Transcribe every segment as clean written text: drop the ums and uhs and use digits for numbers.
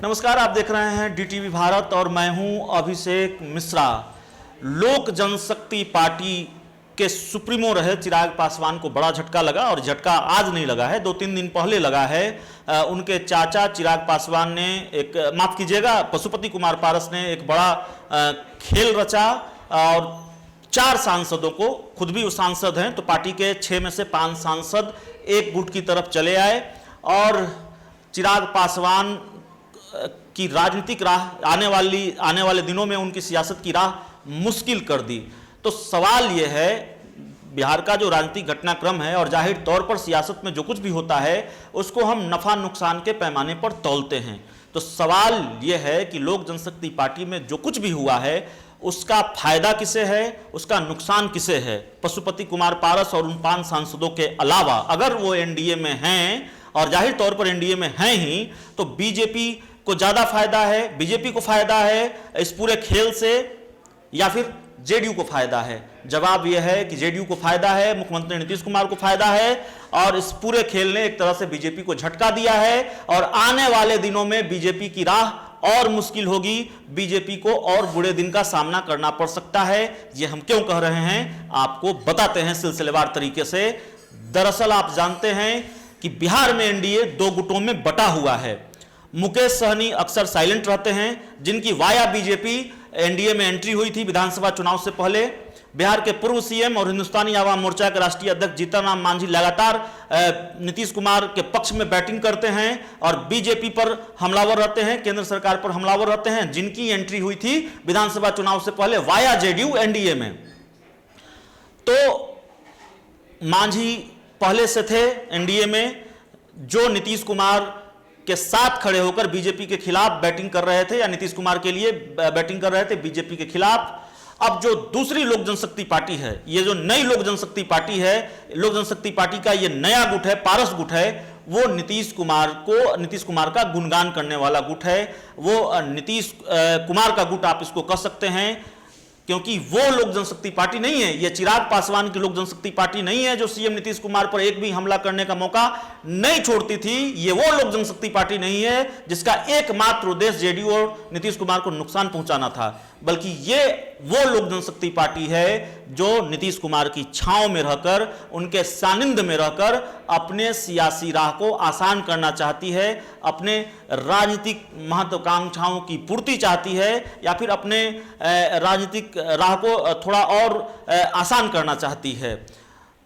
नमस्कार, आप देख रहे हैं डीटीवी भारत और मैं हूं अभिषेक मिश्रा। लोक जनशक्ति पार्टी के सुप्रीमो रहे चिराग पासवान को बड़ा झटका लगा और झटका आज नहीं लगा है, 2-3 दिन पहले लगा है। उनके चाचा चिराग पासवान ने माफ कीजिएगा, पशुपति कुमार पारस ने एक बड़ा खेल रचा और 4 सांसदों को, खुद भी वो सांसद हैं, तो पार्टी के 6 में से 5 सांसद एक गुट की तरफ चले आए और चिराग पासवान की राजनीतिक राह आने वाले दिनों में उनकी सियासत की राह मुश्किल कर दी। तो सवाल यह है, बिहार का जो राजनीतिक घटनाक्रम है और जाहिर तौर पर सियासत में जो कुछ भी होता है उसको हम नफा नुकसान के पैमाने पर तौलते हैं। तो सवाल यह है कि लोक जनशक्ति पार्टी में जो कुछ भी हुआ है उसका फायदा किसे है, उसका नुकसान किसे है। पशुपति कुमार पारस और उन 5 सांसदों के अलावा अगर वो एनडीए में हैं, और जाहिर तौर पर एनडीए में हैं ही, तो बीजेपी को ज्यादा फायदा है, बीजेपी को फायदा है इस पूरे खेल से या फिर जेडीयू को फायदा है। जवाब यह है कि जेडीयू को फायदा है, मुख्यमंत्री नीतीश कुमार को फायदा है और इस पूरे खेल ने एक तरह से बीजेपी को झटका दिया है और आने वाले दिनों में बीजेपी की राह और मुश्किल होगी, बीजेपी को और बुरे दिन का सामना करना पड़ सकता है। ये हम क्यों कह रहे हैं आपको बताते हैं सिलसिलेवार तरीके से। दरअसल आप जानते हैं कि बिहार में एनडीए 2 गुटों में बटा हुआ है। मुकेश सहनी अक्सर साइलेंट रहते हैं, जिनकी वाया बीजेपी एनडीए में एंट्री हुई थी विधानसभा चुनाव से पहले। बिहार के पूर्व सीएम और हिंदुस्तानी आवाम मोर्चा के राष्ट्रीय अध्यक्ष जीतन राम मांझी लगातार नीतीश कुमार के पक्ष में बैटिंग करते हैं और बीजेपी पर हमलावर रहते हैं, केंद्र सरकार पर हमलावर रहते हैं, जिनकी एंट्री हुई थी विधानसभा चुनाव से पहले वाया जेडीयू एनडीए में। तो मांझी पहले से थे एनडीए में, जो नीतीश कुमार के साथ खड़े होकर बीजेपी के खिलाफ बैटिंग कर रहे थे या नीतीश कुमार के लिए बैटिंग कर रहे थे बीजेपी के खिलाफ। अब जो दूसरी लोक जनशक्ति पार्टी है, ये जो नई लोक जनशक्ति पार्टी है, लोक जनशक्ति पार्टी का ये नया गुट है, पारस गुट है, वो नीतीश कुमार का गुणगान करने वाला गुट है। वो नीतीश कुमार का गुट आप इसको कह सकते हैं, क्योंकि वो लोक जनशक्ति पार्टी नहीं है, ये चिराग पासवान की लोक जनशक्ति पार्टी नहीं है जो सीएम नीतीश कुमार पर एक भी हमला करने का मौका नहीं छोड़ती थी। ये वो लोक जनशक्ति पार्टी नहीं है जिसका एकमात्र उद्देश्य जेडीयू और नीतीश कुमार को नुकसान पहुंचाना था, बल्कि ये वो लोक जनशक्ति पार्टी है जो नीतीश कुमार की छांव में रहकर, उनके सानिध्य में रहकर अपने सियासी राह को आसान करना चाहती है, अपने राजनीतिक महत्वाकांक्षाओं की पूर्ति चाहती है या फिर अपने राजनीतिक राह को थोड़ा और आसान करना चाहती है।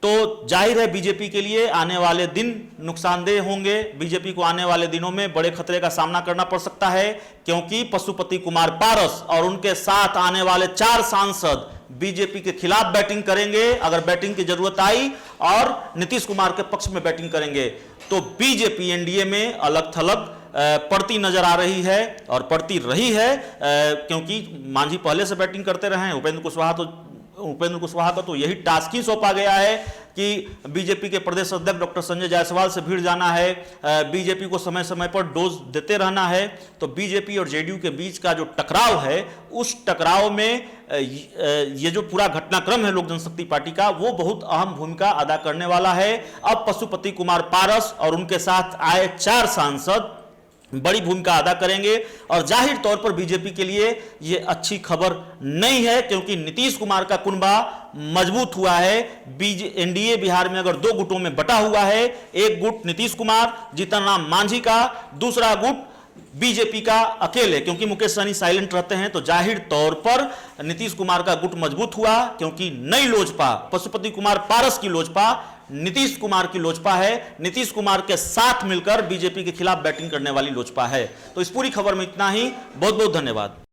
तो जाहिर है बीजेपी के लिए आने वाले दिन नुकसानदेह होंगे, बीजेपी को आने वाले दिनों में बड़े खतरे का सामना करना पड़ सकता है, क्योंकि पशुपति कुमार पारस और उनके साथ आने वाले 4 सांसद बीजेपी के खिलाफ बैटिंग करेंगे अगर बैटिंग की जरूरत आई, और नीतीश कुमार के पक्ष में बैटिंग करेंगे। तो बीजेपी एनडीए में अलग थलग पड़ती नजर आ रही है और पड़ती रही है, क्योंकि मांझी पहले से बैटिंग करते रहे हैं। उपेंद्र कुशवाहा का तो यही टास्क ही सौंपा गया है कि बीजेपी के प्रदेश अध्यक्ष डॉक्टर संजय जायसवाल से भिड़ जाना है, बीजेपी को समय समय पर डोज देते रहना है। तो बीजेपी और जेडीयू के बीच का जो टकराव है, उस टकराव में ये जो पूरा घटनाक्रम है लोक जनशक्ति पार्टी का, वो बहुत अहम भूमिका अदा करने वाला है। अब पशुपति कुमार पारस और उनके साथ आए 4 सांसद बड़ी भूमिका अदा करेंगे और जाहिर तौर पर बीजेपी के लिए यह अच्छी खबर नहीं है, क्योंकि नीतीश कुमार का कुनबा मजबूत हुआ है। एनडीए बिहार में अगर 2 गुटों में बटा हुआ है, एक गुट नीतीश कुमार जीतन राम मांझी का, दूसरा गुट बीजेपी का अकेले, क्योंकि मुकेश सहनी साइलेंट रहते हैं, तो जाहिर तौर पर नीतीश कुमार का गुट मजबूत हुआ, क्योंकि नई लोजपा, पशुपति कुमार पारस की लोजपा नीतीश कुमार की लोजपा है, नीतीश कुमार के साथ मिलकर बीजेपी के खिलाफ बैटिंग करने वाली लोजपा है। तो इस पूरी खबर में इतना ही, बहुत बहुत धन्यवाद।